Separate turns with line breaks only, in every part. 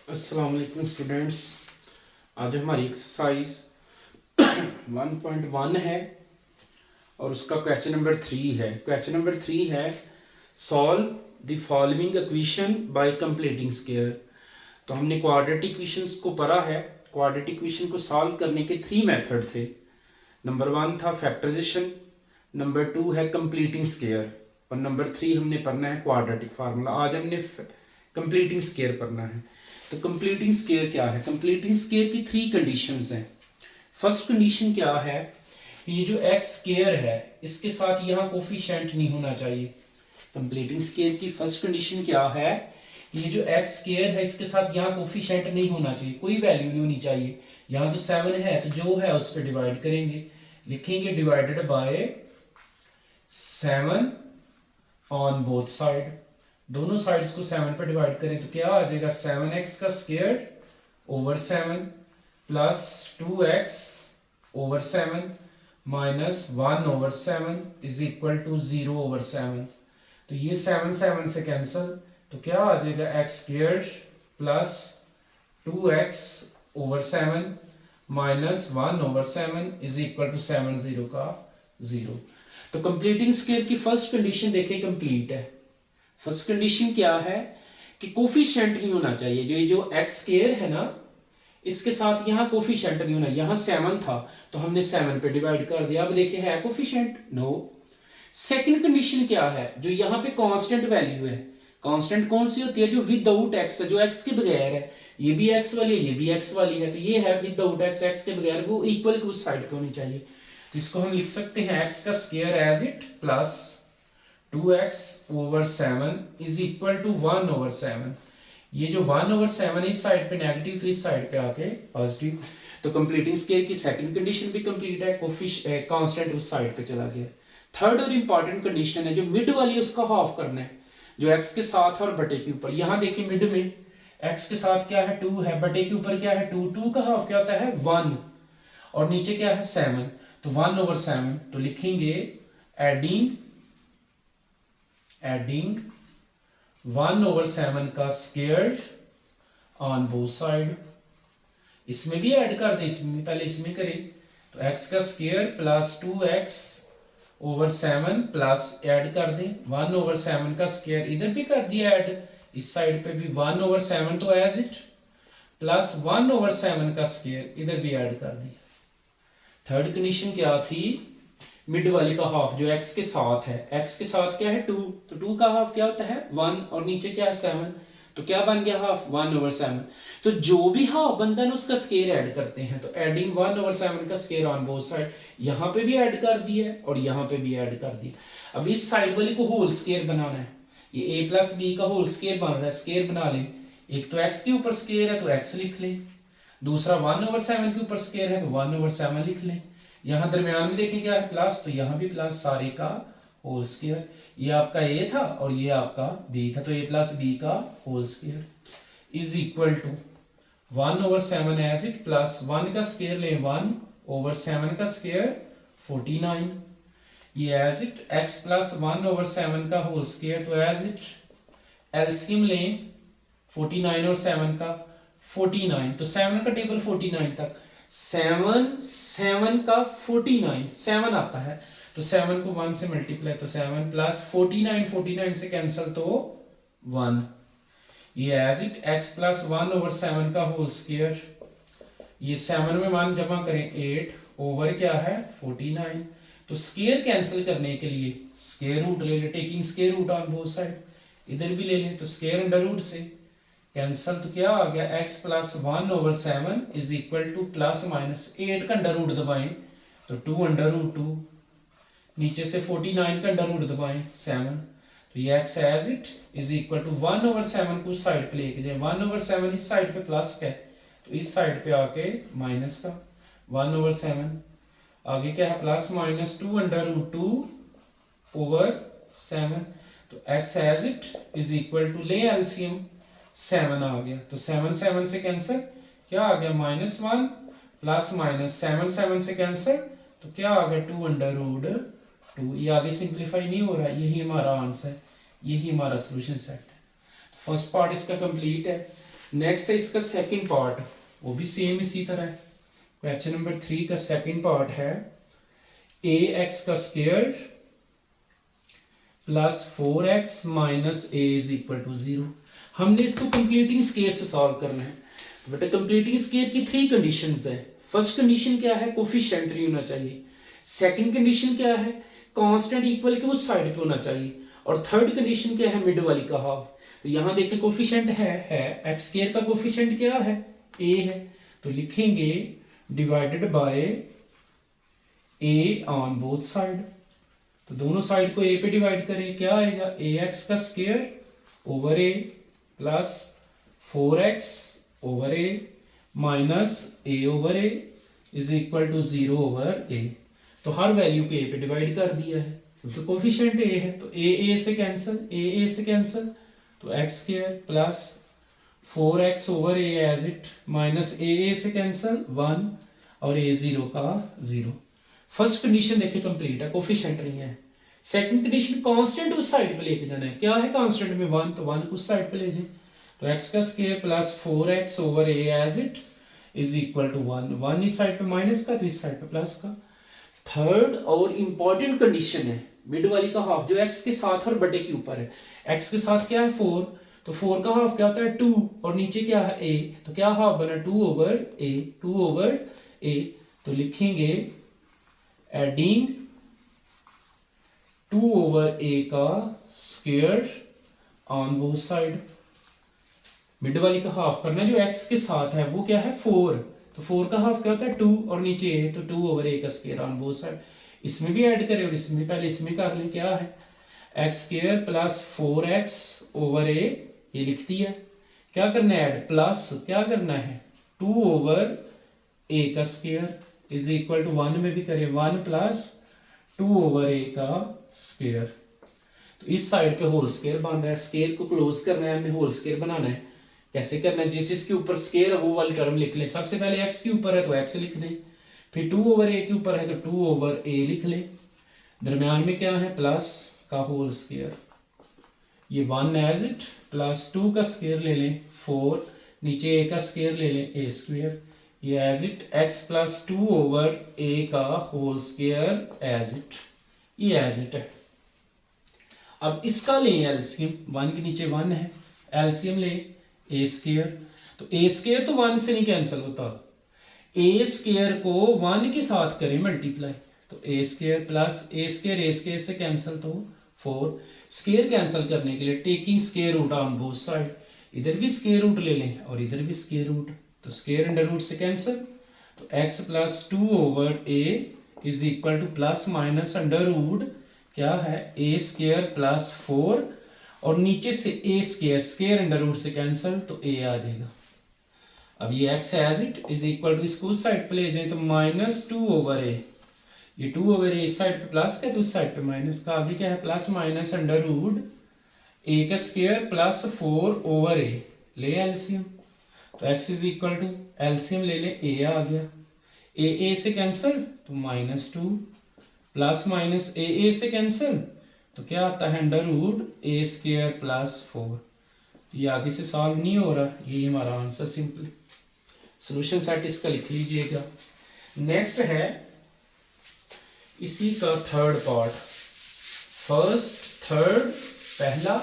अस्सलाम वालेकुम स्टूडेंट्स। आज हमारी एक्सरसाइज 1.1 है और उसका क्वेश्चन नंबर 3 है। क्वेश्चन नंबर 3 है solve the following equation by completing square. तो हमने क्वाड्रेटिक इक्वेशंस को पढ़ा है। क्वाड्रेटिक इक्वेशन को सॉल्व करने के 3 मेथड थे। नंबर 1 था फैक्टराइजेशन, नंबर 2 है कंप्लीटिंग स्क्वायर और नंबर 3 हमने पढ़ना है क्वाड्रेटिक फार्मूला। आज हमने कंप्लीटिंग स्क्वायर पढ़ना है। तो कंप्लीटिंग स्क्वायर क्या है? कंप्लीटिंग स्क्वायर की 3 कंडीशंस हैं। फर्स्ट कंडीशन क्या है? ये जो एक्स स्क्वायर है इसके साथ यहाँ कोफिशिएंट नहीं होना चाहिए। कंप्लीटिंग स्क्वायर की फर्स्ट कंडीशन क्या है? ये जो एक्स स्क्वायर है इसके साथ यहाँ कोफिशिएंट नहीं होना चाहिए, कोई वैल्यू नहीं होनी चाहिए। यहाँ तो 7 है तो जो है उस पर डिवाइड करेंगे, लिखेंगे divided bye 7 on both side. दोनों साइड्स को 7 पर डिवाइड करें तो क्या आ जाएगा? 7x का square over 7 plus 2x over 7 minus 1 over 7 is equal to 0 over 7। तो ये 7 7 से कैंसिल, तो क्या आ जाएगा? x square plus 2x over 7 minus 1 over 7 is equal to 7 0 का 0। तो कंप्लीटिंग स्क्वायर की फर्स्ट कंडीशन देखिए कंप्लीट है। फर्स्ट कंडीशन क्या है कि कोफिशिएंट नहीं होना चाहिए। जो ये जो एक्स स्क्वायर है ना इसके साथ यहाँ कोफिशिएंट नहीं होना। यहाँ 7 था तो हमने 7 पे डिवाइड कर दिया। अब देखिए है कोफिशिएंट? नो। सेकंड कंडीशन क्या है? जो यहाँ पे कांस्टेंट वैल्यू है। कांस्टेंट कौन सी होती है? जो विदाउट एक्स है, जो एक्स के बगैर है। ये भी एक्स वाली है, ये भी एक्स वाली है। तो ये है विदाउट एक्स, एक्स के बगैर, वो इक्वल की उस साइड पे होनी चाहिए। तो इसको हम लिख सकते हैं एक्स का square as it plus 2x over 7 is equal to 1 over 7। ये जो 1 ओवर 7 इस साइड पे नेगेटिव तो इस साइड पे आके पॉजिटिव। तो कंप्लीटिंग स्क्वायर की सेकंड कंडीशन भी कंप्लीट है, कांस्टेंट उस साइड पे चला गया। थर्ड और इंपॉर्टेंट कंडीशन है जो मिड वाली, उसका हाफ करना है। जो x के साथ और बटे के ऊपर, यहाँ देखिए मिड में x के साथ क्या है? 2 है, बटे के ऊपर क्या है? 2। 2 का हाफ क्या होता है? 1 और नीचे क्या है? 7। तो 1 ओवर 7 तो लिखेंगे एडिंग 1 ओवर 7 का स्क्वायर ऑन बोथ साइड। इसमें भी ऐड कर दें, इसमें पहले इसमें करें तो x का square plus 2x over 7 plus add कर दें 1 ओवर 7 का स्क्वायर, इधर भी कर दिया ऐड, इस साइड पे भी 1 ओवर 7 तो एज इट प्लस 1 ओवर 7 का स्क्वायर इधर भी ऐड कर दिया। थर्ड कंडीशन क्या थी? मिड वाली का हाफ जो x के साथ है, x के साथ क्या है? 2। तो 2 का हाफ क्या होता है? 1 और नीचे क्या है? 7। तो क्या बन गया हाफ? 1 ओवर 7। तो जो भी हाफ बनता है ना उसका स्क्वायर ऐड करते हैं। तो एडिंग 1 ओवर 7 का स्क्वायर ऑन बोथ साइड, यहाँ पे भी ऐड कर दिया और यहाँ पे भी ऐड कर दिया। अब इस साइड वाली को होल स्क्वायर बनाना है। ये a प्लस बी का होल स्क्वायर बन रहा है, स्क्वायर बना लें। एक तो x के ऊपर स्क्वायर है तो x लिख लें, दूसरा 1 ओवर 7 के ऊपर स्क्वायर है तो 1 ओवर 7 लिख लें। यहाँ दरमियान में देखें क्या है? प्लस, तो यहाँ भी प्लस, सारे का होल स्क्वायर। ये आपका a था और ये आपका b था, तो a प्लस b का whole square is equal to 1 over 7 as it plus 1 का स्क्वायर लें 1 ओवर 7 का स्क्वायर 49। ये as it x plus 1 over 7 का होल स्क्वायर, तो एज इट एलसीएम लें 49 और 7 का 49। तो 7 का टेबल 49 तक, 7 का 49 7 आता है तो 7 को 1 से मल्टीप्लाई, तो 7 प्लस 49 49 से कैंसिल तो 1। ये as it x plus 1 over 7 का होल स्क्वायर, ये 7 में 1 जमा करें 8 ओवर क्या है? 49। तो स्क्वायर कैंसिल करने के लिए स्क्वायर रूट ले ले, taking square root on both side, इधर भी ले लें तो स्क्वायर अंडर रूट से कैंसल, तो क्या आ गया? x plus 1 over 7 is equal to plus minus 8 का अंडर रूट दबाएं तो 2 अंडर रूट 2, नीचे से 49 का अंडर रूट दबाएं 7। तो ये x as it is equal to 1 over 7 को उस साइड पे लेके जाए, 1 ओवर 7 इस साइड पे प्लस का है तो इस साइड पे आके माइनस का 1 ओवर 7, आगे क्या है? Plus minus 2 under root 2 over 7। तो x as it is equal to, ले एलसीएम 7 आ गया तो 7 7 से कैंसिल, क्या आ गया? -1 प्लस माइनस 7 7 से कैंसिल, तो क्या आ गया? 2 अंडर रूट 2। ये आगे सिंप्लीफाई नहीं हो रहा, यही हमारा आंसर, यही हमारा सोल्यूशन सेट है। फर्स्ट पार्ट इसका कंप्लीट है। नेक्स्ट है इसका सेकंड पार्ट, वो भी सेम इसी तरह है। क्वेश्चन नंबर 3 का सेकंड पार्ट है ए एक्स का square plus 4x minus a is equal to 0। हमने इसको कंप्लीटिंग स्केयर से सॉल्व करना है। तो बेटा कंप्लीटिंग स्केयर की 3 कंडीशंस है। फर्स्ट कंडीशन क्या है, कोफिशिएंट नहीं होना चाहिए। सेकंड कंडीशन क्या है, कांस्टेंट इक्वल के उस साइड पे होना चाहिए। और थर्ड कंडीशन क्या है, मिड वाली का हाफ। तो यहाँ देखिए कोफिशिएंट है एक्स स्क्वायर का कोफिशिएंट क्या है, ए है। तो लिखेंगे divided bye A on both side. तो दोनों साइड को ए पे डिवाइड करें, क्या आएगा, ए एक्स का square over A plus 4x over A minus A over A is equal to 0 over A. तो हर वैल्यू को ए पे डिवाइड कर दिया है क्योंकि कोफिशिएंट ए है। तो ए से कैंसिल, ए से कैंसिल, तो X square plus 4x over A as it minus A से कैंसिल 1 और ए 0 का 0। फर्स्ट कंडीशन देखिए कंप्लीट है, कोफिशिएंट नहीं है। सेकंड कंडीशन कांस्टेंट उस साइड पे लेके जाना है, क्या है कांस्टेंट में 1, तो 1 उस साइड पे ले जाए। तो x का square plus 4x over a as it is equal to 1, 1 इस साइड पे माइनस का तो इस साइड पे प्लस का। थर्ड और इंपॉर्टेंट कंडीशन है मिड वाली का हाफ, जो x के साथ और बटे के ऊपर है। x के साथ क्या है 4, तो 4 का हाफ क्या होता है 2 और नीचे क्या है a, तो क्या हाफ बना 2 ओवर a, 2 ओवर a। तो लिखेंगे एडिंग 2 ओवर a का square on both side. Mid वाली का हाफ करना, जो x के साथ है वो क्या है 4, तो 4 का हाफ क्या होता है 2 और नीचे a, तो 2 ओवर a का स्क्वायर ऑन बोथ साइड। इसमें भी ऐड करें और इसमें, पहले इसमें कर लें, क्या है x square plus 4x over a, ये लिख दिया। क्या करना है ऐड, प्लस क्या करना है 2 ओवर a का स्क्वायर इज इक्वल टू 1 में भी करें 1 प्लस 2 ओवर a का स्क्वायर। तो इस साइड पे होल स्क्वायर बन रहा है, स्क्वायर को क्लोज करना है, हमें होल स्क्वायर बनाना है। कैसे करना है, जिस इसके ऊपर स्क्वायर है वो वाली टर्म लिख ले। सबसे पहले x के ऊपर है तो x लिख दें, फिर 2 ओवर a के ऊपर है तो 2 ओवर a लिख ले, दरम्यान में क्या है प्लस का होल स्क्वायर, ये 1 एज इट प्लस 2 का स्क्वायर ले लें 4, नीचे a का स्क्वायर ले लें a स्क्वायर, ये as it x plus 2 over a का होल स्क्वायर एज इट, ये एज इट है। अब इसका लें एलसीएम, 1 के नीचे 1 है, एलसीएम ले ए स्क्वायर, तो ए स्क्वायर तो 1 से नहीं कैंसिल होता, ए स्क्वायर को 1 के साथ करें मल्टीप्लाई, तो a square plus a square से कैंसिल तो 4। स्क्वायर कैंसिल करने के लिए taking square root on both side, इधर भी स्क्वायर रूट ले लें और इधर भी स्क्वायर रूट, तो स्क्वायर अंडर रूट से कैंसिल, तो x plus 2 over a is equal to plus minus under root क्या है a स्क्वायर प्लस 4 और नीचे से a square, square under root से कैंसिल तो a आ जाएगा। अब ये x as it is equal to, इसको उस साइड पे ले जाए तो माइनस 2 ओवर a, ये 2 ओवर a इस साइड पे प्लस का तो उस साइड पे माइनस का, आगे क्या है plus minus under root a का स्क्वायर प्लस 4 ओवर a, ले एलसीएम, तो x is equal to LCM ले ले a आ गया, a से कैंसिल तो माइनस 2 प्लस माइनस ए से कैंसिल तो क्या आता है अंडर रूट ए स्क्वायर प्लस 4। ये आगे से सॉल्व नहीं हो रहा, ये हमारा आंसर सिंपल सॉल्यूशन सेट इसका लिख लीजिएगा। नेक्स्ट है इसी का थर्ड पार्ट, फर्स्ट थर्ड पहला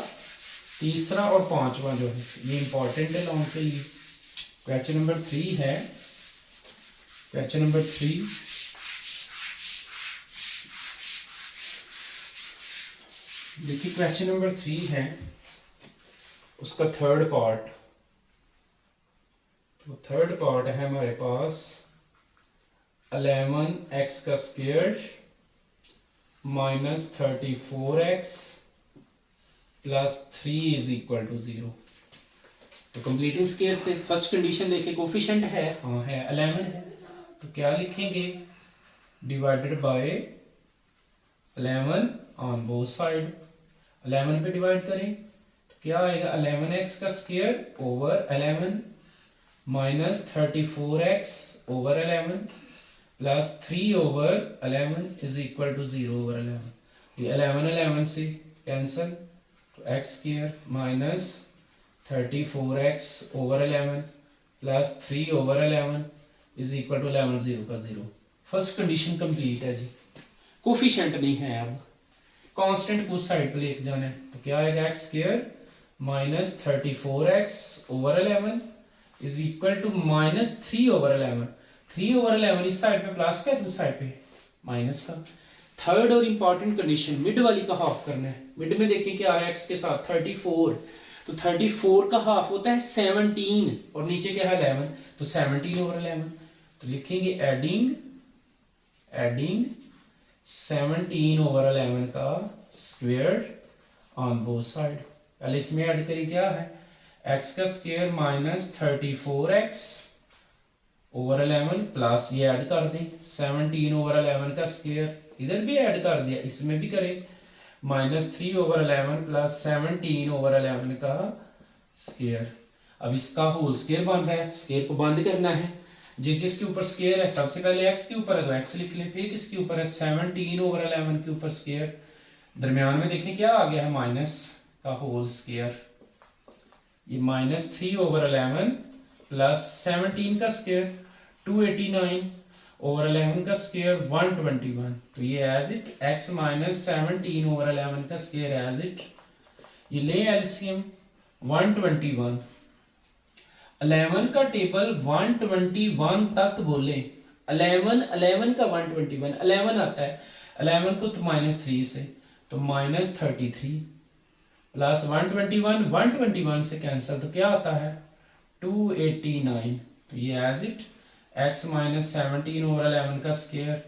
तीसरा और पांचवा जो है ये इंपॉर्टेंट है लॉन्ग के लिए। क्वेश्चन नंबर 3 है, क्वेश्चन नंबर 3 देखिए, क्वेश्चन नंबर 3 है उसका थर्ड पार्ट, तो थर्ड पार्ट है हमारे पास 11x का square minus 34x plus 3 is equal to 0। तो कंप्लीटिंग स्क्वायर से फर्स्ट कंडीशन देखे कोफिशिएंट है, हाँ है 11 है, तो क्या लिखेंगे divided by 11 on both side, 11 पे डिवाइड करें तो क्या आएगा 11x का square over 11 minus 34x over 11 plus 3 over 11 is equal to 0 over 11। ये 11 से कैंसिल तो x square minus 34x over 11 plus 3 over 11 is equal to 11 0 का 0। फर्स्ट कंडीशन कंप्लीट है जी। कोफिशिएंट नहीं है, अब कांस्टेंट को उस साइड पे लेके जाना है, तो क्या आएगा x square minus 34x over 11 is equal to minus 3 over 11। 3 over 11 इस साइड पे प्लस का है तो उस साइड पे माइनस का। थर्ड और इंपॉर्टेंट कंडीशन मिड वाली का हाफ करना है। मिड में देखिए क्या है एक्स के साथ 34, तो 34 का हाफ होता है 17 और नीचे क्या है 11, तो 17 ओवर 11। तो लिखेंगे एडिंग 17 ओवर 11 का स्क्वायर ऑन बोथ साइड। पहले इसमें ऐड करिए क्या है x का square minus 34x over 11 plus ये ऐड कर दें 17 ओवर 11 का स्क्वायर, इधर भी ऐड कर दिया इसमें भी करें माइनस 3 ओवर 11 प्लस 17 ओवर 11 का स्क्वायर। अब इसका होल स्क्वायर बन रहा है, स्क्वायर को बंद करना है। जिस जिसके ऊपर स्क्वायर है सबसे पहले x के ऊपर है तो x लिख लें, फिर किसके ऊपर है 17 ओवर 11 के ऊपर स्क्वायर, दरमियान में देखें क्या आ गया है माइनस का होल स्क्वायर। ये माइनस 3 ओवर 11 प्लस 17 का स्क्वायर 289 ओवर 11 का स्क्वायर 121, तो ये as it x minus 17 over 11 का स्क्वायर एज इट। ये ले एलसीएम 121, 11 का टेबल 121 तक बोले, 11 का 121 11 आता है, 11 को तो माइनस 3 से तो माइनस 33 प्लस 121 से कैंसिल तो क्या आता है 289, तो ये as it x minus 17 over 11 का स्क्वायर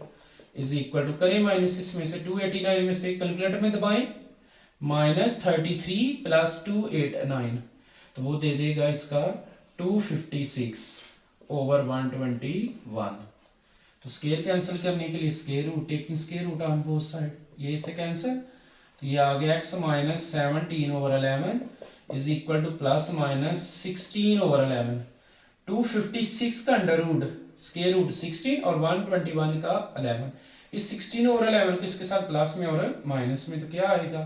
इज इक्वल टू करें माइनस इसमें से 289 में से कैलकुलेटर में दबाएं माइनस 33 प्लस 289, तो वो दे देगा इसका 256 ओवर 121। तो स्क्वायर कैंसिल करने के लिए square root, taking square root on both side, ये इससे कैंसिल, तो ये आ गया x minus 17 over 11 is equal to plus minus 16 over 11। 256 का अंडर रूट स्क्वायर रूट 16 और 121 का 11, इस 16 ओवर 11 को इसके साथ प्लस में और माइनस में, तो क्या आएगा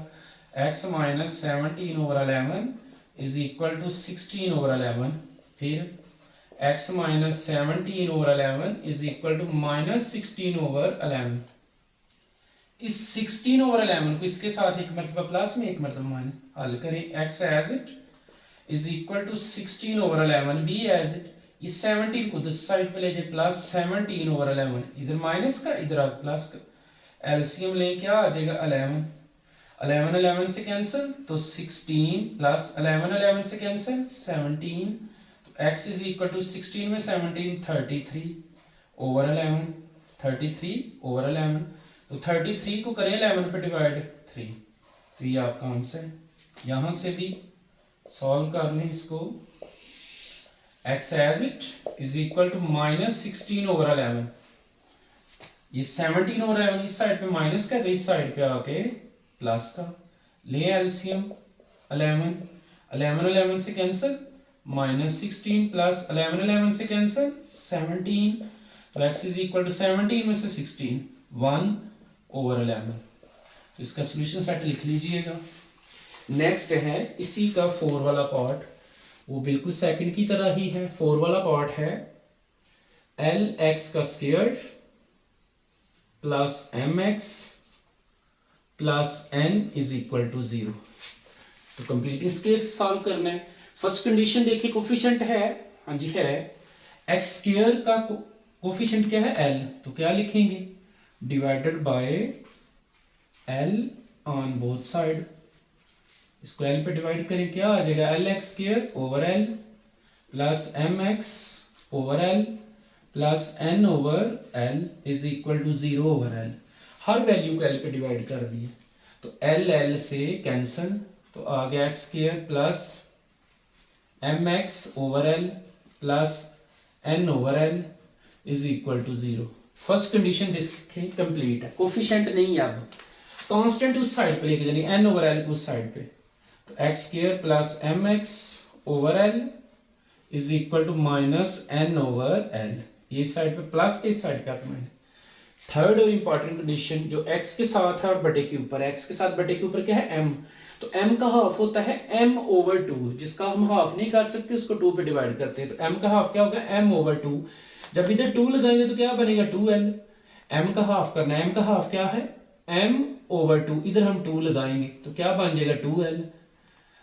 x minus 17 over 11 is equal to 16 over 11, फिर x minus 17 over 11 is equal to minus 16 over 11। इस 16 ओवर 11 को इसके साथ एक मरतबा प्लस में एक मरतबा माइनस, हल करें x as it is equal to 16 over 11 भी एज इट, इस 17 को दूसरी साइड पे ले जाए प्लस 17 ओवर 11, इधर माइनस का इधर आ प्लस का, एलसीएम ले क्या आ जाएगा 11 से कैंसिल तो 16 प्लस 11 से कैंसिल 17, तो x इज इक्वल टू 16 में 17 33 ओवर 11, तो 33 को करें 11 पे डिवाइड 3, तो ये आपका आंसर है। यहां से भी सॉल्व कर लें इसको, x as it is equal to minus 16 over 11, ये 17 ओवर 11 इस साइड पे माइनस का, इस साइड पे आके प्लस का, ले एलसीएम 11 से कैंसिल माइनस 16 प्लस 11 से कैंसिल 17, तो x इज इक्वल टू 17 में से 16 1 ओवर 11, तो इसका सॉल्यूशन सेट लिख लीजिएगा। नेक्स्ट है इसी का 4 वाला पार्ट, वो बिल्कुल सेकंड की तरह ही है। 4 वाला पार्ट है lx का square plus mx plus n is equal to 0। तो कंप्लीट स्क्वायर सॉल्व करना है। फर्स्ट कंडीशन देखिए कोफिशिएंट है, हाँ जी है, x स्क्वायर का कोफिशिएंट क्या है l, तो क्या लिखेंगे divided by l on both side, इसको l पे डिवाइड करें क्या आ जाएगा lx square over l plus mx over l plus n over l is equal to 0 over l। हर वैल्यू को l पे डिवाइड कर दिए तो l से कैंसिल, तो आ गया x square plus mx over l plus n over l is equal to 0। First condition देखिए कंप्लीट है, कोफिशिएंट नहीं है, अब कांस्टेंट उस साइड पे लेके जानी n ओवर l उस साइड पे, तो x square plus mx over l is equal to minus n over l, ये साइड पे प्लस के साइड पे आपको माइनस। थर्ड और इंपॉर्टेंट कंडीशन जो x के साथ है और बटे के ऊपर, x के साथ बटे के ऊपर क्या है m, तो m का हाफ होता है m/2, जिसका हम हाफ नहीं कर सकते उसको 2 पे डिवाइड करते हैं। तो m का हाफ क्या होगा, m/2। जब इधर 2 लगाएंगे तो क्या बनेगा, 2l। m का हाफ करना है, m का हाफ क्या है, m/2। इधर हम 2 लगाएंगे तो क्या बन जाएगा, 2l।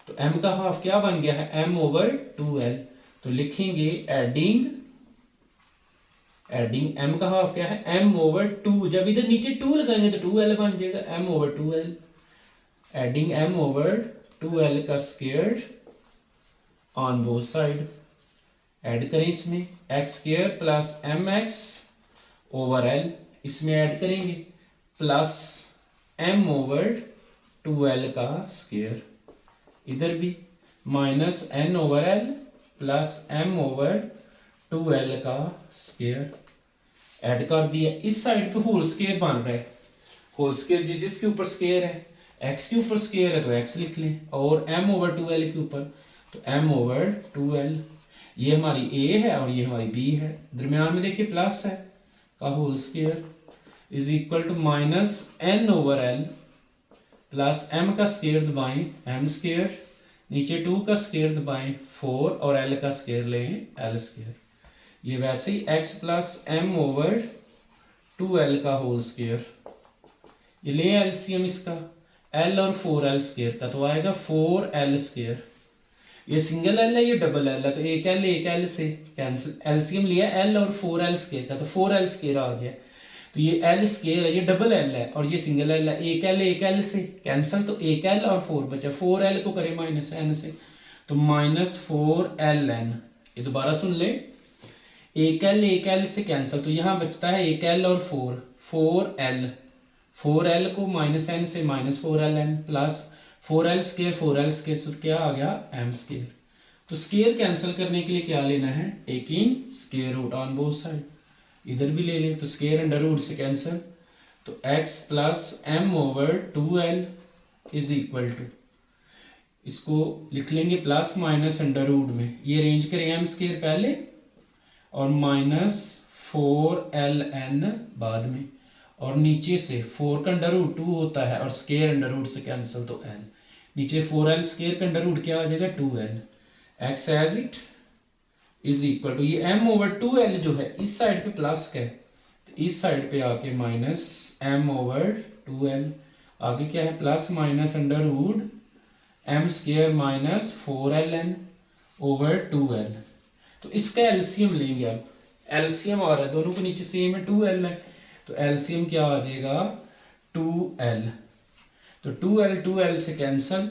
तो m का हाफ क्या बन गया है, m/2l। तो लिखेंगे एडिंग m का हाफ क्या है, m/2। जब इधर नीचे 2 लगाएंगे तो 2l बन जाएगा, m/2l। एडिंग m/2l का square on both side. Add करें इसमें x² प्लस mx/l, इसमें ऐड करेंगे प्लस m/2l का स्क्वायर। इधर भी माइनस n/l प्लस m/2l का स्क्वायर। ऐड कर दिया। इस साइड पे होल स्क्वायर बन रहा है, होल स्क्वायर जिसके ऊपर स्क्वायर है, x के ऊपर स्क्वायर है तो x लिख लें, और m/2l के ऊपर तो m/2l। ये हमारी a है और ये हमारी b है। दरमियान में देखिए प्लस है का whole square is equal to minus n/l plus m का स्क्वायर दबाएं m², नीचे 2 का स्क्वायर दबाएं 4 और l का स्क्वायर लें l²। ये वैसे ही x प्लस m/2l का होल स्क्वायर। ये ले एलसीएम इसका l और 4l² का तो आएगा 4l²। ये सिंगल l है, ये डबल l है, तो एक l से कैंसिल। एलसीएम लिया l और 4l² का तो 4l² आ गया। तो ये l² है, ये डबल l है और ये सिंगल l है। एक l से कैंसिल, तो एक l और 4 बचा। 4l को करें माइनस n से तो माइनस 4ln। ये दोबारा सुन ले, एक l से कैंसिल, तो यहाँ बचता है एक l और 4l। 4l को माइनस n से माइनस 4ln प्लस 4l² तो क्या आ गया, m²। तो स्क्वायर कैंसिल करने के लिए क्या लेना है, taking square root on both side. इधर भी ले लें तो स्क्वायर अंडर रूट से कैंसिल, तो x plus m/2l is equal to, इसको लिख लेंगे प्लस माइनस अंडर रूट में, ये अरेंज करें m² पहले और माइनस 4ln बाद में, और नीचे से 4 का अंडर रूट 2 होता है और स्क्वायर अंडर रूट से कैंसिल तो l, नीचे 4l² का अंडर रूट क्या आ जाएगा, 2l। x as it is equal to, ये m/2l जो है इस साइड पे प्लस का है तो इस साइड पे आके माइनस m/2l, आगे क्या है plus minus under root m² minus 4ln/2l। तो इसका एलसीएम लेंगे। अब एलसीएम आ रहा है, दोनों को नीचे सेम है, 2l है, तो एलसीएम क्या आ जाएगा, 2l। तो 2l से कैंसिल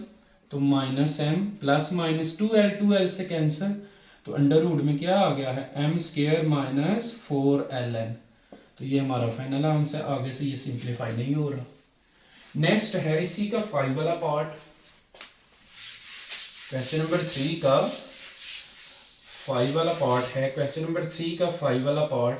तो minus m plus minus 2l से कैंसिल तो अंडर रूट में क्या आ गया है, m² माइनस 4ln। तो ये हमारा फाइनल आंसर। आगे से ये सिंप्लीफाई नहीं हो रहा। नेक्स्ट है इसी का 5 वाला पार्ट, क्वेश्चन नंबर 3 का 5 वाला पार्ट है। क्वेश्चन नंबर 3 का 5 वाला पार्ट,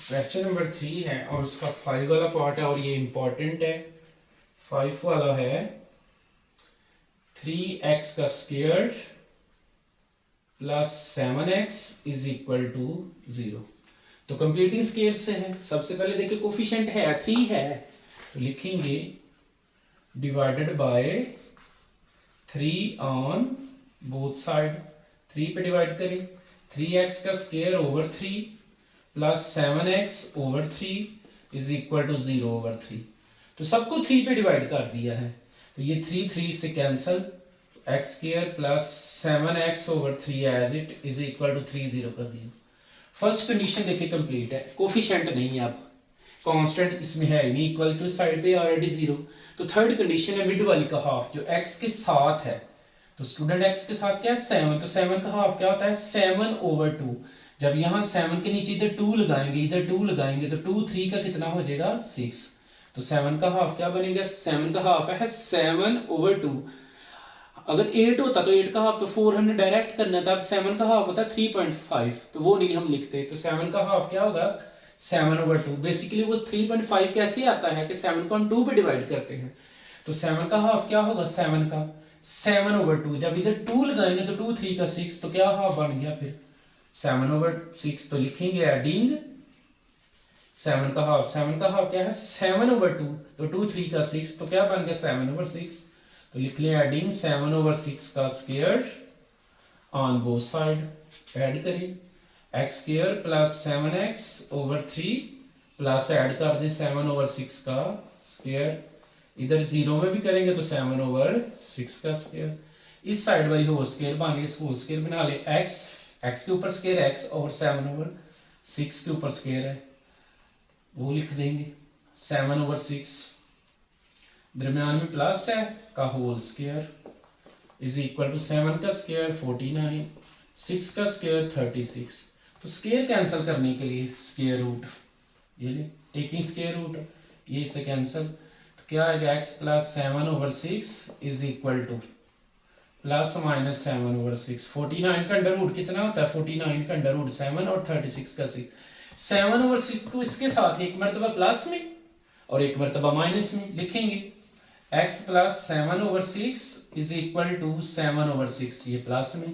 क्वेश्चन नंबर 3 है और उसका 5 वाला पार्ट है और ये इंपॉर्टेंट है। 5 वाला है 3x का square plus 7x is equal to 0। तो कंप्लीटिंग स्केल से है। सबसे पहले देखिए कोफिशिएंट है 3 है तो लिखेंगे divided by 3 on both side. 3 पे डिवाइड करें, 3x का square over 3 plus 7x over 3 is equal to 0/3। तो सबको 3 पे डिवाइड कर दिया है तो ये 3 से cancel, x² plus 7x over 3 as it is equal to 3 0 का 0। फर्स्ट कंडीशन देखिए कंप्लीट है, कोफिशिएंट नहीं है, अब कांस्टेंट इसमें है नहीं, इक्वल टू साइड पे ऑलरेडी 0। तो थर्ड कंडीशन है मिड वाली का हाफ जो x के साथ है। तो स्टूडेंट x के साथ क्या है 7, तो 7 का हाफ क्या होता है 7/2। जब यहाँ 7 के नीचे इधर 2 लगाएंगे, इधर 2 लगाएंगे तो 2 3 का कितना हो जाएगा 6। तो 7 का हाफ क्या बनेगा, 7 का हाफ है 7/2। अगर 8 होता तो 8 का हाफ तो 400 डायरेक्ट करना था, अब 7 का हाफ होता है 3.5 तो वो नहीं हम लिखते। तो 7 का हाफ क्या होगा 7/2। बेसिकली वो 3.5 कैसे आता है कि 7 को हम 2 पे डिवाइड करते हैं। तो 7 का हाफ क्या होगा 7 का 7/2, जब इधर 2 लगाएंगे तो 2 3 का 6, तो क्या हाफ बन गया फिर 7/6। तो लिखेंगे एडिंग 7 का हाफ, 7 का हाफ क्या है 7/2, तो 2 3 का 6, तो क्या बन गया 7/6। तो लिख लिया एडिंग 7/6 का square on both side. Add करें X square plus 7x/3 plus add कर दें 7/6 का स्क्वायर, इधर जीरो में भी करेंगे तो 7/6 का स्क्वायर। इस साइड वाली होल स्क्वायर बन गई, इस होल स्क्वायर बना ले x के ऊपर स्क्वायर x और 7/6 के ऊपर स्क्वायर है वो लिख देंगे 7/6, दरम्यान में प्लस है का whole square is equal to 7 का स्क्वायर 49, 6 का स्क्वायर 36। तो स्क्वायर कैंसिल करने के लिए स्क्वायर रूट, ये ले टेकिंग स्क्वायर रूट, ये इससे कैंसिल, तो क्या आएगा x plus 7/6 is equal to plus minus 7/6। 49 का अंडर रूट कितना होता है 49 का अंडर रूट 7 और 36 का 6। 7/6 को इसके साथ एक मरतबा प्लस में और एक मरतबा माइनस में लिखेंगे, x plus 7/6 is equal to 7/6, ये प्लस में,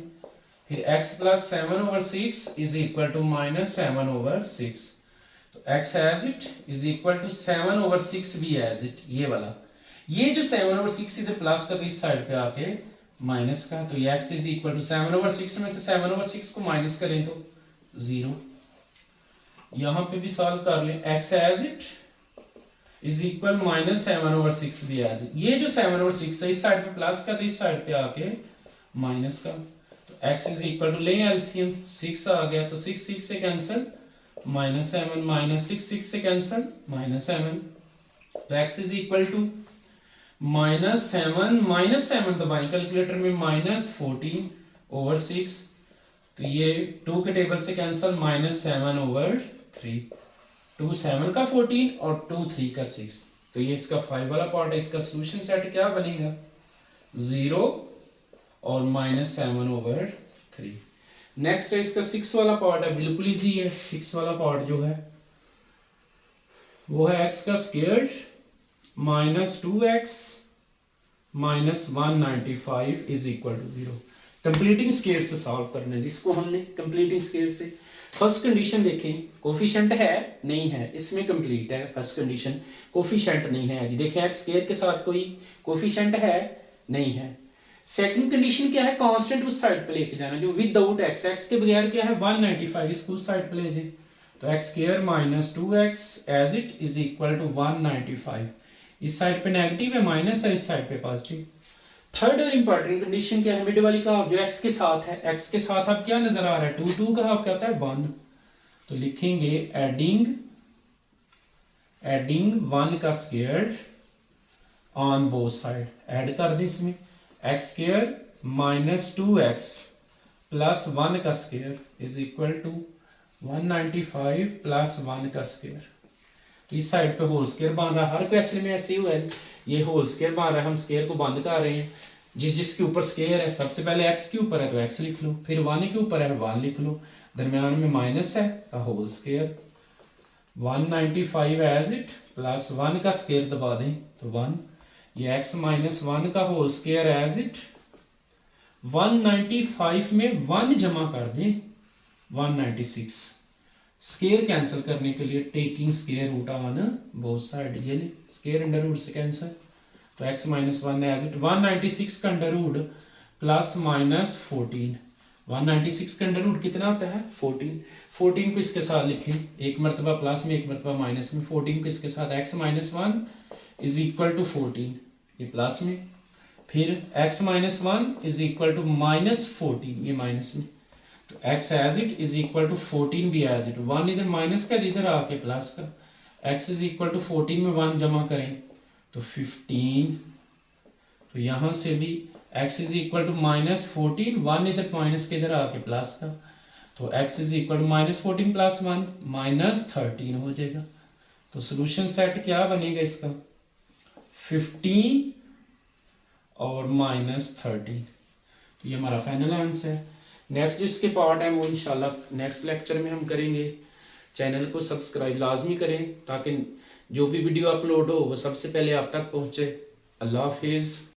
फिर x plus 7/6 is equal to minus 7/6। तो x as it is equal to 7/6 भी एज इट, ये वाला, ये जो 7/6 इधर प्लस का तो इस साइड पे आके माइनस का, तो ये x इज इक्वल टू 7/6 में से 7/6 को माइनस करें तो 0। यहां पे भी सॉल्व कर लें, x as it is equal minus 7/6 भी एज इट, ये जो 7/6 है इस साइड पे प्लस का तो इस साइड पे आके माइनस का, तो x इज इक्वल टू लें एलसीएम 6 आ गया, तो 6 6 से कैंसिल -7 माइनस 6 6 से कैंसिल -7, तो x इज इक्वल टू -7 दबाएं कैलकुलेटर में -14/6, तो ये 2 के टेबल से कैंसिल -7/3, 2 7 का 14 और 2 3 का 6, तो ये इसका 5 वाला पार्ट है। इसका सॉल्यूशन सेट क्या बनेगा 0 और -7/3। नेक्स्ट है इसका 6 वाला पार्ट है, बिल्कुल इजी है। 6 वाला पार्ट जो है वो है x का square -2x -195 is equal to 0। Completing square से सॉल्व करना है जिसको हमने कंप्लीटिंग स्क्वायर से। फर्स्ट कंडीशन देखें, कोफिशिएंट है नहीं है, इसमें कंप्लीट है। फर्स्ट कंडीशन कोफिशिएंट नहीं है जी, देखें x स्क्वायर के साथ कोई कोफिशिएंट है नहीं है। सेकंड कंडीशन क्या है, कांस्टेंट उस साइड पे लेके जाना जो विदाउट x, x के बगैर क्या है 195, इसको उस साइड पे ले जाए, तो x square -2x as it is equal to 195, इस साइड पे नेगेटिव है माइनस है, इस साइड पे पॉजिटिव। थर्ड और इंपॉर्टेंट कंडीशन क्या है, मिड वाली का हाफ जो x के साथ है, x के साथ अब क्या नजर आ रहा है 2 2 का हाफ क्या होता है 1, तो लिखेंगे एडिंग 1 का square on both side, add कर दें इसमें x स्क्वायर -2x प्लस 1 का square is equal to 195 plus 1 का स्क्वायर, तो इस साइड पे होल स्क्वायर बन रहा है। हर क्वेश्चन में ऐसे ही हुआ है, ये होल स्क्वायर बन रहा है, हम स्क्वायर को बंद कर रहे हैं। जिसके ऊपर स्क्वायर है सबसे पहले x के ऊपर है तो x लिख लो, फिर 1 के ऊपर है 1 लिख लो, दरमियान में माइनस है का whole square 195 as it plus 1 का स्क्वायर दबा दें तो 1, ये x -1 का होल स्क्वायर एज इट 195 में 1 जमा कर दें 196, स्क्वायर कैंसिल करने के लिए taking square root on both side, ये ले स्क्वायर अंडर रूट से कैंसिल, तो x -1 एज इट 196 का अंडर रूट प्लस -14, 196 का अंडर रूट कितना होता है 14, 14 को इसके साथ लिखें, एक मरतबा प्लस में एक मरतबा माइनस में, 14 को इसके साथ x -1 इज इक्वल टू 14, ये प्लस में, फिर x -1 इज इक्वल टू -14, ये माइनस में, तो x as it is equal to 14 भी एज इट, 1 इधर माइनस का इधर आके प्लस का, x इज इक्वल टू 14 में 1 जमा करें तो 15, तो यहां से भी x इज इक्वल टू -14, 1 इधर माइनस के इधर आके प्लस का, तो x is equal to -14 plus 1 -13 हो जाएगा। तो सोल्यूशन सेट क्या बनेगा इसका 15 और -13, तो ये हमारा फाइनल आंसर है। नेक्स्ट जो इसके पार्ट है वो इंशाल्लाह नेक्स्ट लेक्चर में हम करेंगे। चैनल को सब्सक्राइब लाजमी करें ताकि जो भी वीडियो अपलोड हो वो सबसे पहले आप तक पहुंचे। अल्लाह हाफिज़।